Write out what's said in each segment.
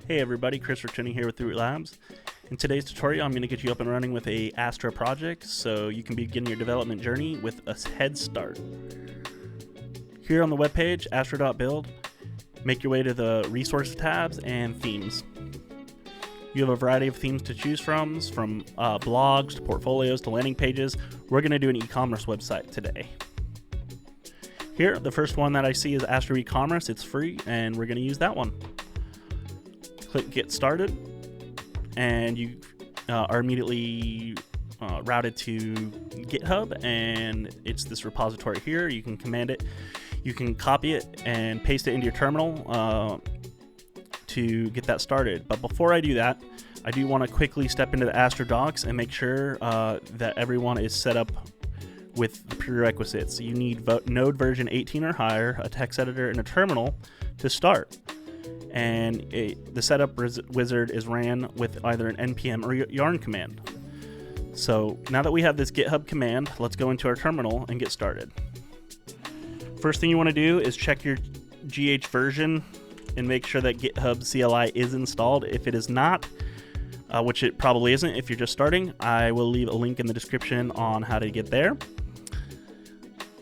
Hey everybody, Chris returning here with Root Labs. In today's tutorial, I'm going to get you up and running with a Astro project so you can begin your development journey with a head start. Here on the webpage, astro.build, make your way to the resource tabs and themes. You have a variety of themes to choose from blogs to portfolios to landing pages. We're going to do an e-commerce website today. Here, the first one that I see is Astro e-commerce. It's free, and we're going to use that one. Click Get Started, and you are immediately routed to GitHub, and it's this repository here. You can command it, you can copy it and paste it into your terminal to get that started. But before I do that, I do want to quickly step into the Astro docs and make sure that everyone is set up with the prerequisites. You need Node version 18 or higher, a text editor, and a terminal to start. And the setup wizard is ran with either an NPM or yarn command. So now that we have this GitHub command, let's go into our terminal and get started. First thing you want to do is check your GH version and make sure that GitHub CLI is installed. If it is not, which it probably isn't if you're just starting, I will leave a link in the description on how to get there.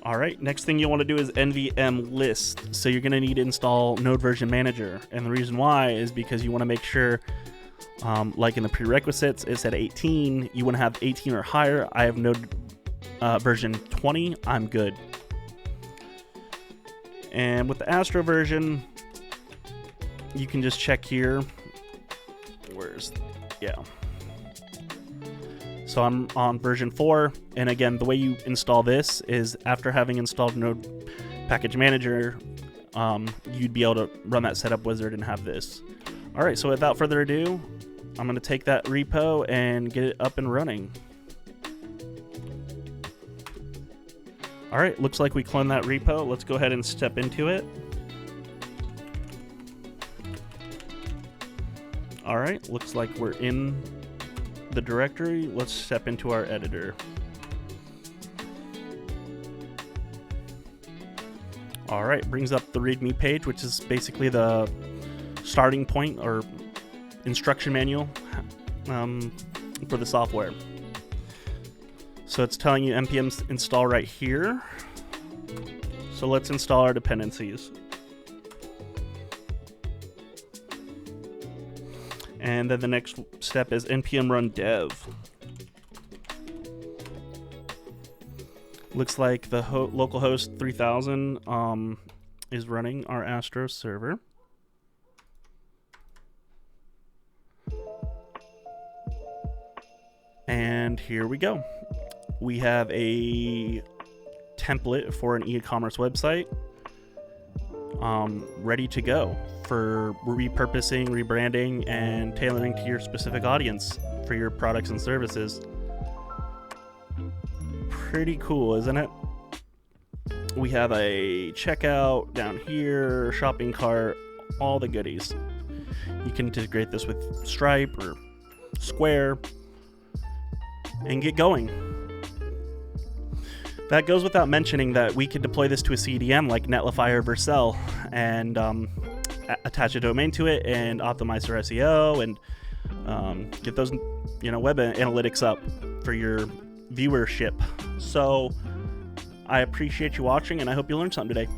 Alright, next thing you want to do is NVM list. So you're going to need to install Node Version Manager. And the reason why is because you want to make sure, like in the prerequisites, it said 18. You want to have 18 or higher. I have Node version 20. I'm good. And with the Astro version, you can just check here. So I'm on version 4, and again, the way you install this is after having installed Node Package Manager, you'd be able to run that setup wizard and have this. All right, so without further ado, I'm going to take that repo and get it up and running. All right, looks like we cloned that repo. Let's go ahead and step into it. All right, looks like we're in the directory. Let's step into our editor. All right, brings up the README page, which is basically the starting point or instruction manual for the software. So it's telling you npm install right here. So let's install our dependencies. And then the next step is npm run dev. Looks like the localhost 3000 is running our Astro server. And here we go. We have a template for an e-commerce website ready to go for repurposing, rebranding, and tailoring to your specific audience for your products and services. Pretty cool, isn't it? We have a checkout down here, shopping cart, all the goodies. You can integrate this with Stripe or Square and get going. That goes without mentioning that we could deploy this to a CDN like Netlify or Vercel and attach a domain to it and optimize their SEO and get those web analytics up for your viewership. So I appreciate you watching, and I hope you learned something today.